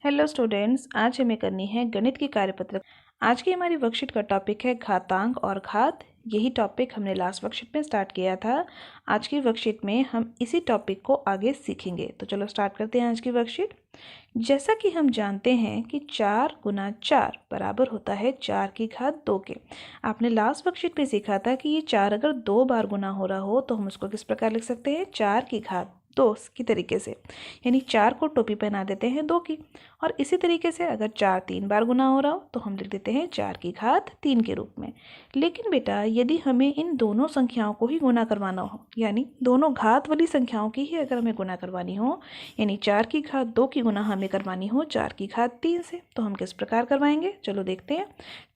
Hello students, आज हमें करनी है गणित की कार्यपत्रक। आज की हमारी वर्कशीट का टॉपिक है घातांक और घात। यही टॉपिक हमने लास्ट वर्कशीट में स्टार्ट किया था। आज की वर्कशीट में हम इसी टॉपिक को आगे सीखेंगे। तो चलो स्टार्ट करते हैं आज की वर्कशीट। जैसा कि हम जानते हैं कि 4 गुना 4 बराबर होता है 4 की घात 2 के। आपने लास्ट वर्कशीट में सीखा था कि ये 4 अगर 2 बार गुना हो रहा हो तो हम उसको किस प्रकार लिख सकते हैं, 4 की घात 2 की तरीके से, यानी 4 को टोपी पहना देते हैं 2 की। और इसी तरीके से अगर 4 3 बार गुना हो रहा हो तो हम लिख देते हैं 4 की घात 3 के रूप में। लेकिन बेटा, यदि हमें इन दोनों संख्याओं को ही गुना करवाना हो, यानी दोनों घात वाली संख्याओं की ही अगर हमें गुना करवानी हो, यानी 4 की घात 2 की गुना हमें करवानी हो 4 की घात 3 से, तो हम किस प्रकार करवाएंगे, चलो देखते हैं।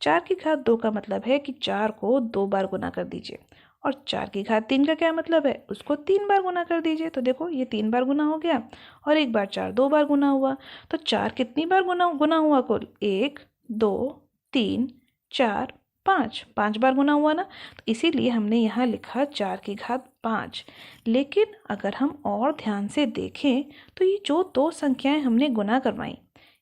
4 की घात 2 का मतलब है कि 4 को 2 बार गुना कर दीजिए, और 4 की घात 3 का क्या मतलब है, उसको 3 बार गुना कर दीजिए। तो देखो ये 3 बार गुना हो गया और एक बार 4 2 बार गुना हुआ। तो 4 कितनी बार गुना हुआ कुल, 1 2 3 4 5, 5 बार गुना हुआ ना। तो इसीलिए हमने यहाँ लिखा 4 की घात 5। लेकिन अगर हम और ध्यान से देखें तो ये जो दो संख्याएं हमने गुना करवाई,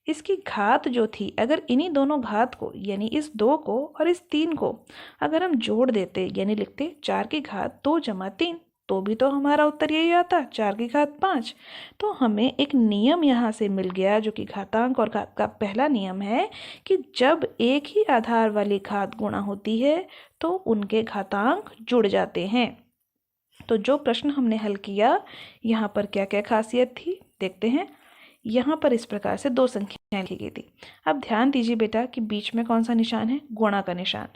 इसकी घात जो थी, अगर इन्हीं दोनों घात को, यानी इस 2 को और इस 3 को अगर हम जोड़ देते, यानी लिखते 4 की घात 2 जमा 3, तो भी तो हमारा उत्तर यही आता, 4 की घात 5। तो हमें एक नियम यहाँ से मिल गया जो कि घातांक और घात का पहला नियम है कि जब एक ही आधार वाली घात गुणा होती है तो उनके घातांक जुड़ जाते हैं। तो जो प्रश्न हमने हल किया, यहाँ पर क्या क्या खासियत थी देखते हैं। यहाँ पर इस प्रकार से दो संख्याएं लिखी गई थी। अब ध्यान दीजिए बेटा कि बीच में कौन सा निशान है, गुणा का निशान,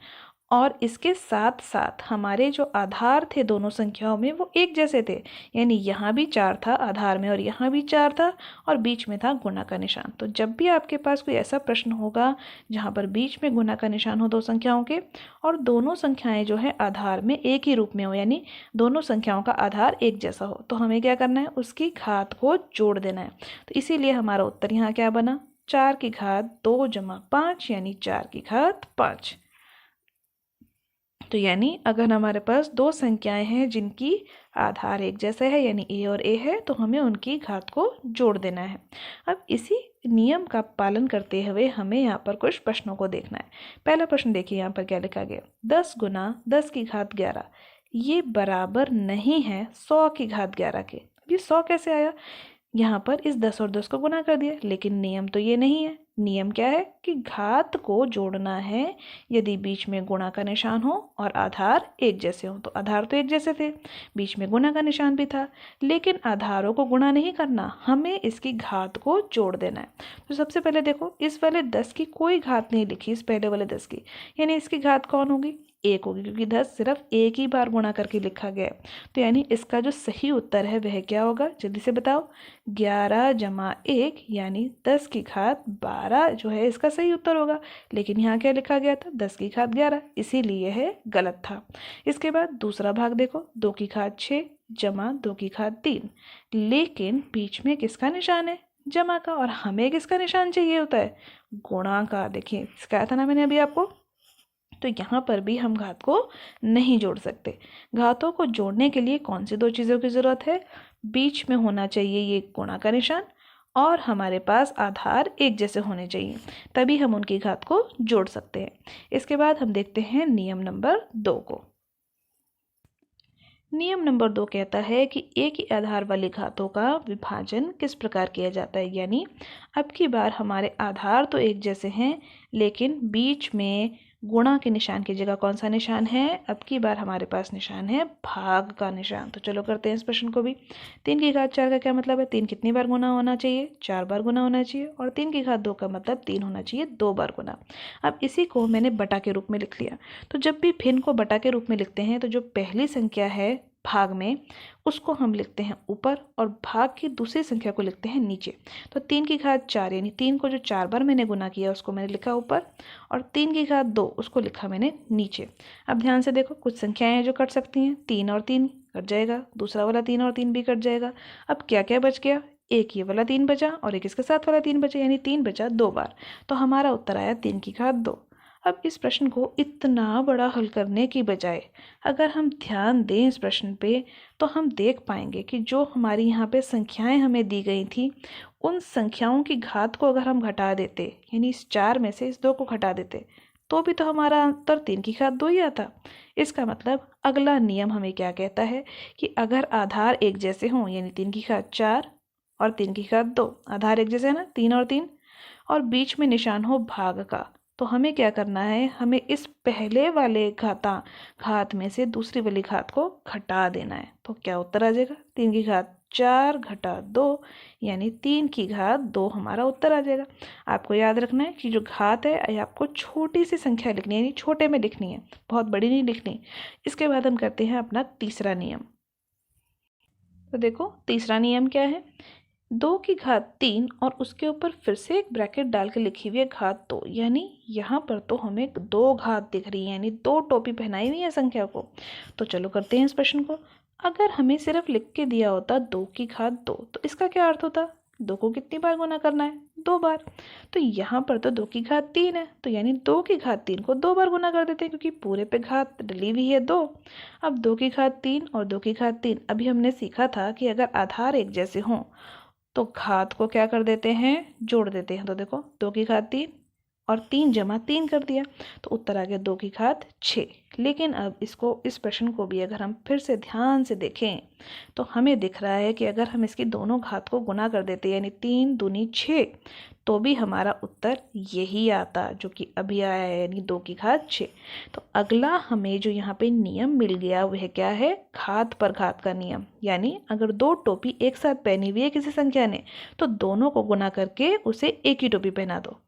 और इसके साथ साथ हमारे जो आधार थे दोनों संख्याओं में वो एक जैसे थे, यानी यहाँ भी 4 था आधार में और यहाँ भी 4 था और बीच में था गुणा का निशान। तो जब भी आपके पास कोई ऐसा प्रश्न होगा जहाँ पर बीच में गुणा का निशान हो दो संख्याओं के और दोनों संख्याएं जो है आधार में एक ही रूप में हो, यानी दोनों संख्याओं का आधार एक जैसा हो, तो हमें क्या करना है, उसकी घात को जोड़ देना है। तो इसीलिए हमारा उत्तर यहाँ क्या बना, 4 की घात 2 जमा 5, यानी 4 की घात 5। तो यानी अगर हमारे पास दो संख्याएं हैं जिनकी आधार एक जैसा है, यानी ए और ए है, तो हमें उनकी घात को जोड़ देना है। अब इसी नियम का पालन करते हुए हमें यहाँ पर कुछ प्रश्नों को देखना है। पहला प्रश्न देखिए, यहाँ पर क्या लिखा गया, 10 गुना 10 की घात 11 ये बराबर नहीं है 100 की घात 11 के। ये 100 कैसे आया, यहाँ पर इस 10 और 10 को गुना कर दिया, लेकिन नियम तो ये नहीं है। नियम क्या है कि घात को जोड़ना है यदि बीच में गुणा का निशान हो और आधार एक जैसे हो। तो आधार तो एक जैसे थे, बीच में गुणा का निशान भी था, लेकिन आधारों को गुणा नहीं करना, हमें इसकी घात को जोड़ देना है। तो सबसे पहले देखो, इस वाले 10 की कोई घात नहीं लिखी, इस पहले वाले 10 की, यानी इसकी घात कौन होगी, 1 होगी, क्योंकि 10 सिर्फ एक ही बार गुणा करके लिखा गया है। तो यानी इसका जो सही उत्तर है वह क्या होगा, जल्दी से बताओ, 11 जमा 1 यानी 10 की घात 12 जो है इसका सही उत्तर होगा। लेकिन यहाँ क्या लिखा गया था, 10 की घात 11, इसीलिए है गलत था। इसके बाद दूसरा भाग देखो, 2 की घात 6 जमा 2 की घात 3, लेकिन बीच में किसका निशान है, जमा का, और हमें किसका निशान चाहिए होता है, गुणा का। देखिए सिखाया था ना मैंने अभी आपको। तो यहाँ पर भी हम घात को नहीं जोड़ सकते। घातों को जोड़ने के लिए कौन सी दो चीज़ों की ज़रूरत है, बीच में होना चाहिए ये गुणा का निशान और हमारे पास आधार एक जैसे होने चाहिए, तभी हम उनकी घात को जोड़ सकते हैं। इसके बाद हम देखते हैं नियम नंबर 2 को। नियम नंबर 2 कहता है कि एक ही आधार वाली घातों का विभाजन किस प्रकार किया जाता है, यानी अब की बार हमारे आधार तो एक जैसे हैं, लेकिन बीच में गुणा के निशान की जगह कौन सा निशान है, अब की बार हमारे पास निशान है भाग का निशान। तो चलो करते हैं इस प्रश्न को भी। 3 की घात 4 का क्या मतलब है, 3 कितनी बार गुना होना चाहिए, 4 बार गुना होना चाहिए, और 3 की घात 2 का मतलब 3 होना चाहिए 2 बार गुना। अब इसी को मैंने बटा के रूप में लिख लिया। तो जब भी भिन्न को बटा के रूप में लिखते हैं तो जो पहली संख्या है भाग में उसको हम लिखते हैं ऊपर और भाग की दूसरी संख्या को लिखते हैं नीचे। तो 3 की घात 4 यानी 3 को जो 4 बार मैंने गुना किया उसको मैंने लिखा ऊपर, और 3 की घात 2 उसको लिखा मैंने नीचे। अब ध्यान से देखो, कुछ संख्याएं हैं जो कट सकती हैं, 3 और 3 कट जाएगा, दूसरा वाला 3 और 3 भी कट जाएगा। अब क्या क्या बच गया, एक ये वाला 3 बचा और एक इसके साथ वाला 3 बचा, यानी 3 बचा 2 बार। तो हमारा उत्तर आया 3 की घात 2। अब इस प्रश्न को इतना बड़ा हल करने की बजाय अगर हम ध्यान दें इस प्रश्न पे, तो हम देख पाएंगे कि जो हमारी यहाँ पे संख्याएं हमें दी गई थी उन संख्याओं की घात को अगर हम घटा देते, यानी इस 4 में से इस 2 को घटा देते, तो भी तो हमारा उत्तर 3 की घात 2 ही आता। इसका मतलब अगला नियम हमें क्या कहता है कि अगर आधार एक जैसे हों, यानी 3 की घात 4 और 3 की घात 2, आधार एक जैसे है ना, 3 और 3, और बीच में निशान हो भाग का, तो हमें क्या करना है, हमें इस पहले वाले घात में से दूसरी वाली घात को घटा देना है। तो क्या उत्तर आ जाएगा, 3 की घात 4 घटा 2, यानी 3 की घात 2 हमारा उत्तर आ जाएगा। आपको याद रखना है कि जो घात है ये आपको छोटी सी संख्या लिखनी है, यानी छोटे में लिखनी है, बहुत बड़ी नहीं लिखनी। इसके बाद हम करते हैं अपना तीसरा नियम। तो देखो तीसरा नियम क्या है, 2 की घात 3 और उसके ऊपर फिर से एक ब्रैकेट डाल के लिखी हुई है घात 2, यानी यहाँ पर तो हमें 2 घात दिख रही है, यानी 2 टोपी पहनाई हुई है संख्या को। तो चलो करते हैं इस प्रश्न को। अगर हमें सिर्फ लिख के दिया होता 2 की घात 2, तो इसका क्या अर्थ होता, 2 को कितनी बार गुना करना है, 2 बार। तो यहाँ पर तो 2 की घात 3 है, तो यानी 2 की घात 3 को 2 बार गुना कर देते हैं, क्योंकि पूरे पे घात डली हुई है 2। अब 2 की घात 3 और 2 की घात 3, अभी हमने सीखा था कि अगर आधार एक जैसे हों तो घात को क्या कर देते हैं, जोड़ देते हैं। तो देखो 2 की घात 3 और 3 जमा 3 कर दिया, तो उत्तर आ गया 2 की घात 6। लेकिन अब इस प्रश्न को भी अगर हम फिर से ध्यान से देखें तो हमें दिख रहा है कि अगर हम इसकी दोनों घात को गुना कर देते, यानी 3 दूनी 6, तो भी हमारा उत्तर यही आता जो कि अभी आया है, यानी 2 की घात 6। तो अगला हमें जो यहाँ पे नियम मिल गया वह क्या है, घात पर घात का नियम। यानी अगर 2 टोपी एक साथ पहनी हुई है किसी संख्या ने, तो दोनों को गुना करके उसे एक ही टोपी पहना दो।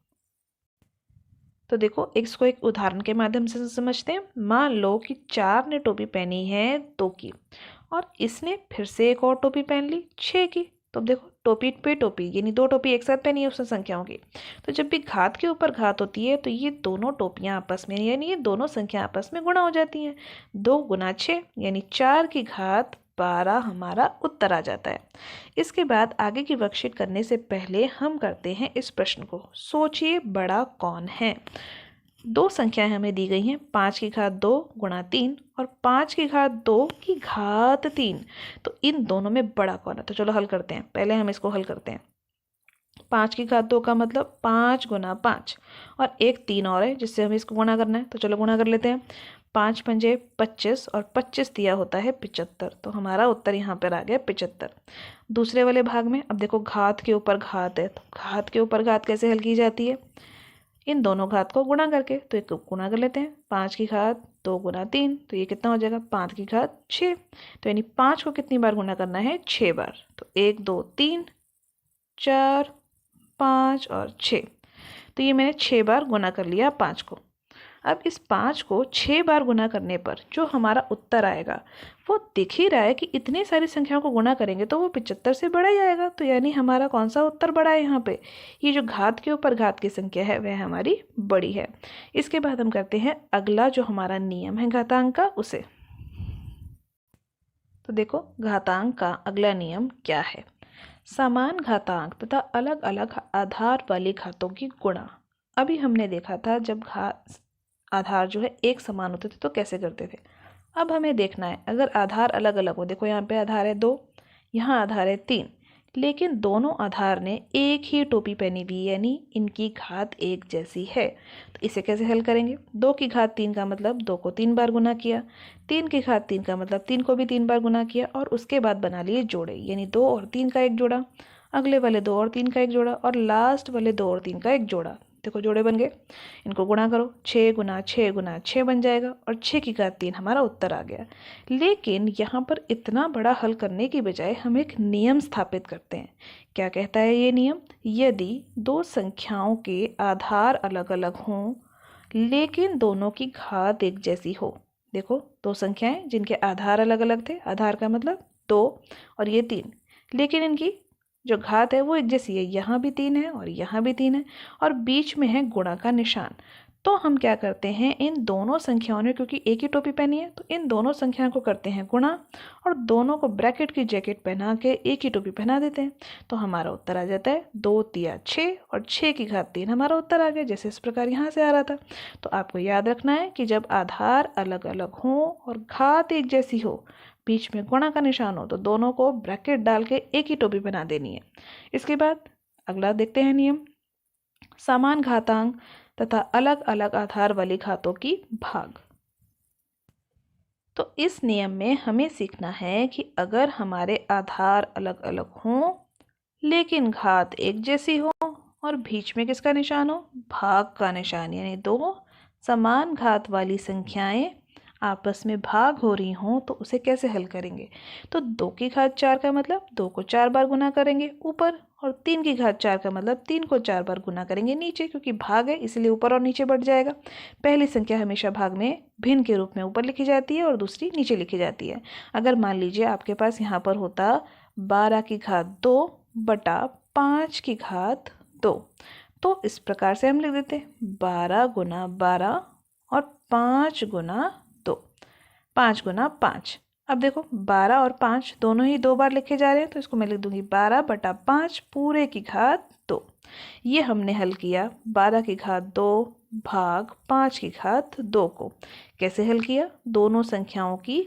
तो देखो इसको एक उदाहरण के माध्यम से समझते हैं। मान लो कि 4 ने टोपी पहनी है 2 की, और इसने फिर से एक और टोपी पहन ली 6 की। तो देखो टोपी पे टोपी, यानी 2 टोपी एक साथ पहनी है उस संख्याओं की। तो जब भी घात के ऊपर घात होती है तो ये दोनों टोपियां आपस में, यानी ये दोनों संख्या आपस में गुणा हो जाती हैं। 2 गुना 6, यानी 4 की घात 12 हमारा उत्तर आ जाता है। इसके बाद आगे की वर्कशीट करने से पहले हम करते हैं इस प्रश्न को। सोचिए बड़ा कौन है। 2 संख्याएं हमें दी गई हैं, 5 की घात 2 गुणा 3 और 5 की घात 2 की घात 3। तो इन दोनों में बड़ा कौन है, तो चलो हल करते हैं। पहले हम इसको हल करते हैं। 5 की घात 2 का मतलब 5 गुना 5, और एक 3 और है जिससे हमें इसको गुणा करना है, तो चलो गुणा कर लेते हैं। 5 पंजे 25 और 25 दिया होता है 75, तो हमारा उत्तर यहाँ पर आ गया 75। दूसरे वाले भाग में अब देखो घात के ऊपर घात है, तो घात के ऊपर घात कैसे हल की जाती है, इन दोनों घात को गुणा करके। तो एक गुणा कर लेते हैं, 5 की घात 2 गुना 3, तो ये कितना हो जाएगा, 5 की घात 6। तो यानी 5 को कितनी बार गुना करना है, 6 बार। तो 1 2 3 4 5 और 6, तो ये मैंने 6 बार गुना कर लिया 5 को। अब इस 5 को 6 बार गुना करने पर जो हमारा उत्तर आएगा वो दिख ही रहा है कि इतनी सारी संख्याओं को गुणा करेंगे तो वो 75 से बड़ा ही आएगा। तो यानी हमारा कौन सा उत्तर बड़ा है यहाँ पे, ये जो घात के ऊपर घात की संख्या है वह हमारी बड़ी है। इसके बाद हम करते हैं अगला जो हमारा नियम है घातांक का, उसे। तो देखो घातांक का अगला नियम क्या है, समान घातांक तथा अलग अलग आधार वाली घातों की गुणा। अभी हमने देखा था जब आधार जो है एक समान होते थे तो कैसे करते थे। अब हमें देखना है अगर आधार अलग अलग हो। देखो यहाँ पे आधार है 2, यहाँ आधार है 3, लेकिन दोनों आधार ने एक ही टोपी पहनी हुई, यानी इनकी घात एक जैसी है। तो इसे कैसे हल करेंगे, 2 की घात 3 का मतलब 2 को 3 बार गुना किया, 3 की घात 3 का मतलब 3 को भी 3 बार गुना किया, और उसके बाद बना लिए जोड़े, यानी 2 और 3 का एक जोड़ा, अगले वाले 2 और 3 का एक जोड़ा, और लास्ट वाले 2 और 3 का एक जोड़ा। देखो जोड़े बन गए, इनको गुणा करो, 6 गुना 6 गुना 6 बन जाएगा, और 6 की घात 3 हमारा उत्तर आ गया। लेकिन यहाँ पर इतना बड़ा हल करने की बजाय हम एक नियम स्थापित करते हैं। क्या कहता है ये नियम, यदि 2 संख्याओं के आधार अलग अलग हों लेकिन दोनों की घात एक जैसी हो। देखो 2 संख्याएं जिनके आधार अलग अलग थे, आधार का मतलब 2 और ये 3, लेकिन इनकी जो घात है वो एक जैसी है, यहाँ भी 3 है और यहाँ भी 3 है, और बीच में है गुणा का निशान। तो हम क्या करते हैं, इन दोनों संख्याओं ने क्योंकि एक ही टोपी पहनी है तो इन दोनों संख्याओं को करते हैं गुणा, और दोनों को ब्रैकेट की जैकेट पहना के एक ही टोपी पहना देते हैं। तो हमारा उत्तर आ जाता है 2 तिया 6, और 6 की घात 3 हमारा उत्तर आ गया, जैसे इस प्रकार यहाँ से आ रहा था। तो आपको याद रखना है कि जब आधार अलग अलग हों और घात एक जैसी हो, बीच में गुणा का निशान हो, तो दोनों को ब्रैकेट डाल के एक ही टोपी बना देनी है। इसके बाद अगला देखते हैं नियम। समान घातांक तथा अलग अलग आधार वाली घातों की भाग। तो इस नियम में हमें सीखना है कि अगर हमारे आधार अलग अलग हों लेकिन घात एक जैसी हो और बीच में किसका निशान हो, भाग का निशान, यानी दो समान घात वाली संख्याएं आपस में भाग हो रही हों तो उसे कैसे हल करेंगे। तो 2 की घात 4 का मतलब 2 को 4 बार गुना करेंगे ऊपर, और 3 की घात 4 का मतलब 3 को 4 बार गुना करेंगे नीचे, क्योंकि भाग है इसलिए ऊपर और नीचे बढ़ जाएगा। पहली संख्या हमेशा भाग में भिन्न के रूप में ऊपर लिखी जाती है और दूसरी नीचे लिखी जाती है। अगर मान लीजिए आपके पास यहाँ पर होता 12 की घात 2 बटा 5 की घात 2, तो इस प्रकार से हम लिख देते 12 गुना 12 और 5 गुना 2, 5 गुना 5। अब देखो 12 और 5 दोनों ही 2 बार लिखे जा रहे हैं, तो इसको मैं लिख दूंगी 12 बटा 5 पूरे की घात 2। ये हमने हल किया 12 की घात 2 भाग 5 की घात 2 को। कैसे हल किया, दोनों संख्याओं की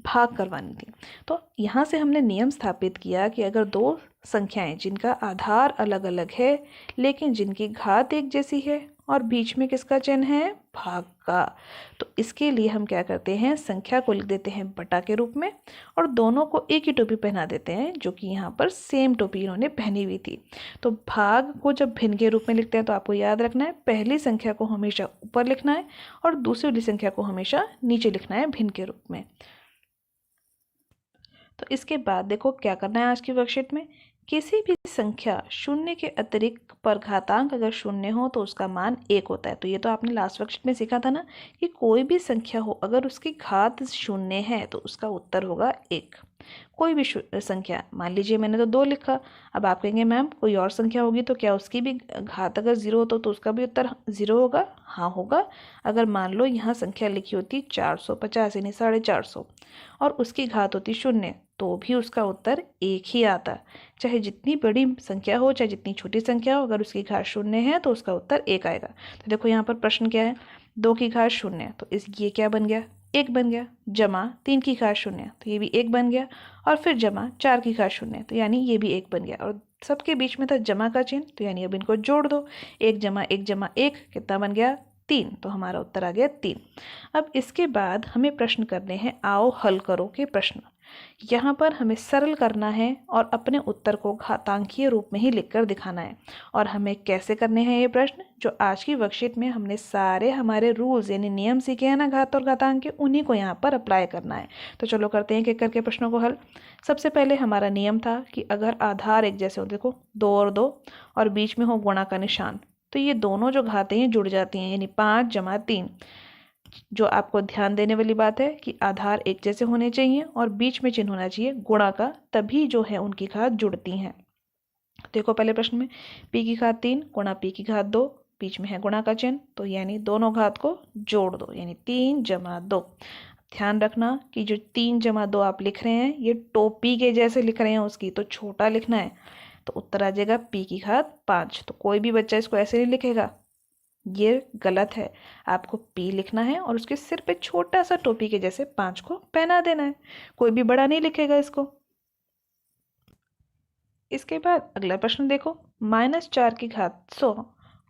भाग करवानी थी। तो यहाँ से हमने नियम स्थापित किया कि अगर दो संख्याएं जिनका आधार अलग अलग है लेकिन जिनकी घात एक जैसी है और बीच में किसका चिन्ह है, भाग का, तो इसके लिए हम क्या करते हैं, संख्या को लिख देते हैं बटा के रूप में और दोनों को एक ही टोपी पहना देते हैं, जो कि यहाँ पर सेम टोपी इन्होंने पहनी हुई थी। तो भाग को जब भिन्न के रूप में लिखते हैं तो आपको याद रखना है पहली संख्या को हमेशा ऊपर लिखना है और दूसरी वाली संख्या को हमेशा नीचे लिखना है भिन्न के रूप में। तो इसके बाद देखो क्या करना है आज की वर्कशीट में। किसी भी संख्या शून्य के अतिरिक्त पर घातांक अगर शून्य हो तो उसका मान 1 होता है। तो ये तो आपने लास्ट वर्कशीट में सीखा था ना कि कोई भी संख्या हो अगर उसकी घात शून्य है तो उसका उत्तर होगा 1। कोई भी संख्या, मान लीजिए मैंने तो 2 लिखा, अब आप कहेंगे मैम कोई और संख्या होगी तो क्या उसकी भी घात अगर 0 हो तो उसका भी उत्तर 0 होगा। हाँ होगा। अगर मान लो यहाँ संख्या लिखी होती 450 यानी 450 और उसकी घात होती 0 तो भी उसका उत्तर 1 ही आता। चाहे जितनी बड़ी संख्या हो चाहे जितनी छोटी संख्या हो, अगर उसकी घात 0 है तो उसका उत्तर 1 आएगा। तो देखो यहाँ पर प्रश्न क्या है, 2 की घात 0 तो ये क्या बन गया, 1 बन गया, जमा 3 की घात 0 तो ये भी 1 बन गया, और फिर जमा 4 की घात 0 तो यानी ये भी 1 बन गया, और सबके बीच में था जमा का चिन्ह, तो यानी अब इनको जोड़ दो, 1 जमा 1 जमा 1 कितना बन गया, 3, तो हमारा उत्तर आ गया 3। अब इसके बाद हमें प्रश्न करने हैं आओ हल करो के प्रश्न। यहाँ पर हमें सरल करना है और अपने उत्तर को घातांकीय रूप में ही लिखकर दिखाना है। और हमें कैसे करने हैं ये प्रश्न, जो आज की वर्कशीट में हमने सारे हमारे रूल्स यानी नियम सीखे हैं ना घात और घातांक के, उन्हीं को यहाँ पर अप्लाई करना है। तो चलो करते हैं एक करके प्रश्नों को हल। सबसे पहले हमारा नियम था कि अगर आधार एक जैसे हो, देखो 2 और 2 और बीच में हो गुणा का निशान, तो ये दोनों जो घातें हैं जुड़ जाती हैं, यानी 5 जमा 3। जो आपको ध्यान देने वाली बात है कि आधार एक जैसे होने चाहिए और बीच में चिन्ह होना चाहिए गुणा का, तभी जो है उनकी घात जुड़ती हैं। देखो पहले प्रश्न में p की घात 3 गुणा p की घात 2, बीच में है गुणा का चिन्ह, तो यानी दोनों घात को जोड़ दो, यानी 3 जमा 2। ध्यान रखना कि जो 3 जमा 2 आप लिख रहे हैं ये टोपी के जैसे लिख रहे हैं उसकी, तो छोटा लिखना है, तो उत्तर आ जाएगा p की घात 5। तो कोई भी बच्चा इसको ऐसे नहीं लिखेगा, ये गलत है। आपको p लिखना है और उसके सिर पे छोटा सा टोपी के जैसे 5 को पहना देना है, कोई भी बड़ा नहीं लिखेगा इसको। इसके बाद अगला प्रश्न देखो, -4 की घात 100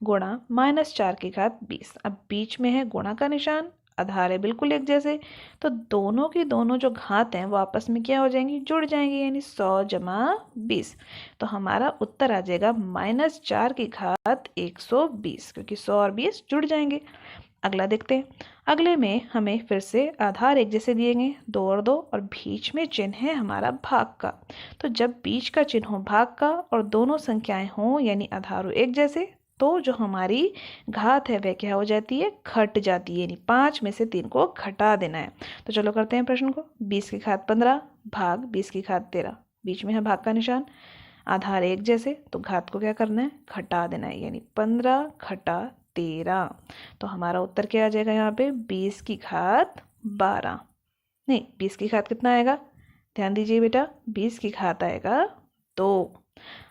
गुणा -4 की घात 20। अब बीच में है गुणा का निशान, आधार है बिल्कुल एक जैसे, तो दोनों की दोनों जो घात हैं वो आपस में क्या हो जाएंगी, जुड़ जाएंगी, यानी 100 जमा 20। तो हमारा उत्तर आ जाएगा -4 की घात 120, क्योंकि 100 और 20 जुड़ जाएंगे। अगला देखते हैं। अगले में हमें फिर से आधार एक जैसे दिए गए 2 और 2 और बीच में चिन्ह है हमारा भाग का। तो जब बीच का चिन्ह हो भाग का और दोनों संख्याएं हों यानी आधार एक जैसे, तो जो हमारी घात है वह क्या हो जाती है, घट जाती है, यानी 5 में से 3 को घटा देना है। तो चलो करते हैं प्रश्न को। 20 की घात 15 भाग 20 की घात 13, बीच में है भाग का निशान, आधार एक जैसे, तो घात को क्या करना है, घटा देना है, यानी 15 घटा 13। तो हमारा उत्तर क्या आ जाएगा यहाँ पे, 20 की घात 12, नहीं 20 की घात कितना आएगा, ध्यान दीजिए बेटा, 20 की घात आएगा 2।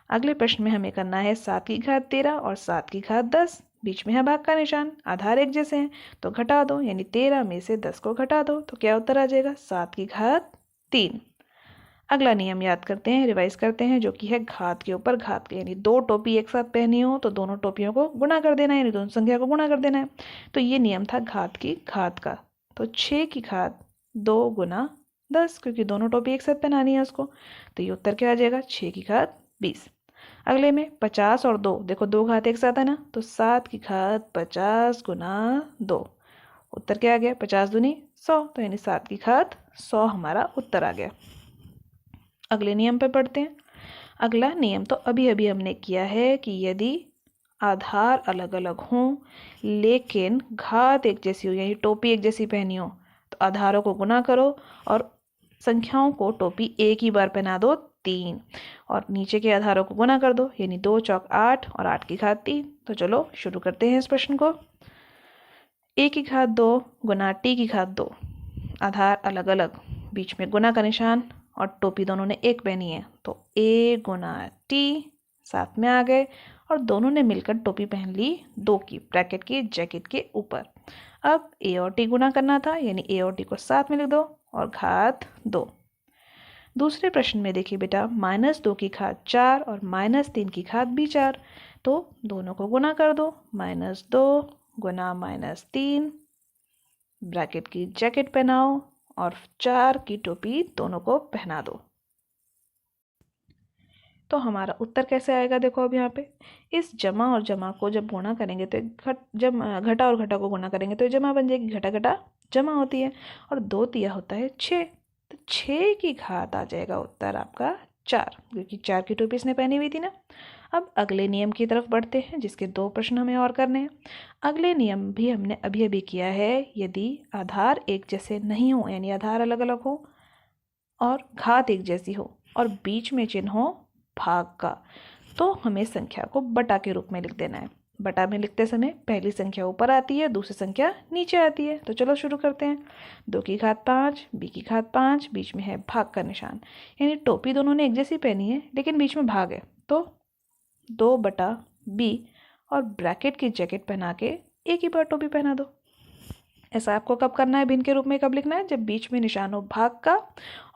अगले प्रश्न में हमें करना है 7 की घात 13 और 7 की घात 10, बीच में है भाग का निशान, आधार एक जैसे हैं, तो घटा दो, यानी 13 में से 10 को घटा दो, तो क्या उत्तर आ जाएगा, 7 की घात 3। अगला नियम याद करते हैं, रिवाइज करते हैं, जो कि है घात के ऊपर घात के, यानी दो टोपी एक साथ पहनी हो तो दोनों टोपियों को गुणा कर देना है, यानी दोनों संख्या को गुणा कर देना है। तो ये नियम था घात की घात का। तो 6 की घात 2 गुना 10, क्योंकि दोनों टोपी एक साथ पहनानी है उसको। तो ये उत्तर क्या आ जाएगा, 6 की घात 20। अगले में 50 और 2, देखो दो घात एक साथ है ना, तो 7 की घात 50 गुना 2। उत्तर क्या आ गया, 50 दूनी 100, तो यानी 7 की घात 100 हमारा उत्तर आ गया। अगले नियम पे पढ़ते हैं। अगला नियम तो अभी अभी हमने किया है कि यदि आधार अलग अलग हों लेकिन घात एक जैसी हो, यानी टोपी एक जैसी पहनी हो, तो आधारों को गुना करो और संख्याओं को टोपी एक ही बार पहना दो 3, और नीचे के आधारों को गुना कर दो, यानी 2 चौक 8 और 8 की घात 3। तो चलो शुरू करते हैं इस प्रश्न को। a की घात 2 गुना t की घात 2, आधार अलग अलग, बीच में गुना का निशान और टोपी दोनों ने एक पहनी है, तो a गुना t साथ में आ गए और दोनों ने मिलकर टोपी पहन ली 2 की, ब्रैकेट की जैकेट के ऊपर। अब a और t गुना करना था, यानी a और t को साथ में लिख दो और घात 2। दूसरे प्रश्न में देखिए बेटा, -2 की घात 4 और -3 की घात भी 4, तो दोनों को गुना कर दो, -2 गुना -3, ब्रैकेट की जैकेट पहनाओ और 4 की टोपी दोनों को पहना दो। तो हमारा उत्तर कैसे आएगा, देखो अब यहाँ पे इस जमा और जमा को जब गुणा करेंगे तो घटा और घटा को गुणा करेंगे तो ये जमा बन जाएगी, घटा घटा जमा होती है, और 2 तिया होता है 6, तो 6 की घात आ जाएगा उत्तर आपका 4, क्योंकि 4 की टोपी इसने पहनी हुई थी ना। अब अगले नियम की तरफ बढ़ते हैं, जिसके 2 प्रश्न हमें और करने हैं। अगले नियम भी हमने अभी अभी किया है, यदि आधार एक जैसे नहीं हो, यानी आधार अलग अलग हो और घात एक जैसी हो और बीच में चिन्ह हो भाग का, तो हमें संख्या को बटा के रूप में लिख देना है। बटा में लिखते समय पहली संख्या ऊपर आती है, दूसरी संख्या नीचे आती है। तो चलो शुरू करते हैं। 2 की घात 5, b की घात 5, बीच में है भाग का निशान, यानी टोपी दोनों ने एक जैसी पहनी है लेकिन बीच में भाग है, तो 2/b और ब्रैकेट की जैकेट पहना के एक ही बार टोपी पहना दो। ऐसा आपको कब करना है, भिन्न के रूप में कब लिखना है, जब बीच में निशान हो भाग का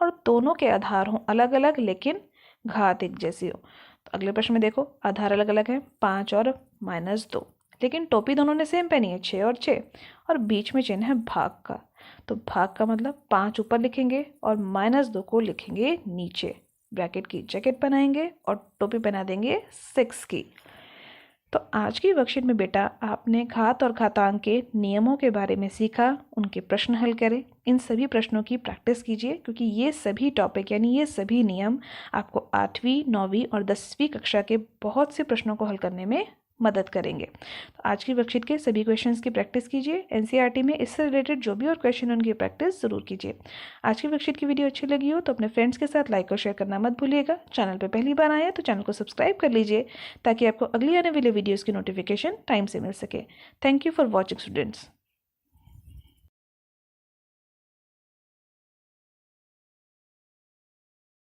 और दोनों के आधार हो अलग अलग लेकिन घात एक जैसी हो। तो अगले प्रश्न में देखो, आधार अलग अलग है 5 और -2, लेकिन टोपी दोनों ने सेम पहनी है 6 और 6, और बीच में चिन्ह है भाग का। तो भाग का मतलब 5 ऊपर लिखेंगे और -2 को लिखेंगे नीचे, ब्रैकेट की जैकेट बनाएंगे और टोपी बना देंगे 6 की। तो आज की वर्कशीट में बेटा आपने घात और घातांक के नियमों के बारे में सीखा, उनके प्रश्न हल करें। इन सभी प्रश्नों की प्रैक्टिस कीजिए, क्योंकि ये सभी टॉपिक यानी ये सभी नियम आपको 8वीं 9वीं और 10वीं कक्षा के बहुत से प्रश्नों को हल करने में मदद करेंगे। तो आज की वर्कशीट के सभी क्वेश्चंस की प्रैक्टिस कीजिए। एनसीईआरटी में इससे रिलेटेड जो भी और क्वेश्चन उनकी प्रैक्टिस ज़रूर कीजिए। आज की वर्कशीट की वीडियो अच्छी लगी हो तो अपने फ्रेंड्स के साथ लाइक और शेयर करना मत भूलिएगा। चैनल पर पहली बार आए हैं तो चैनल को सब्सक्राइब कर लीजिए, ताकि आपको अगली आने वाली वीडियोज़ की नोटिफिकेशन टाइम से मिल सके। Thank you for watching students.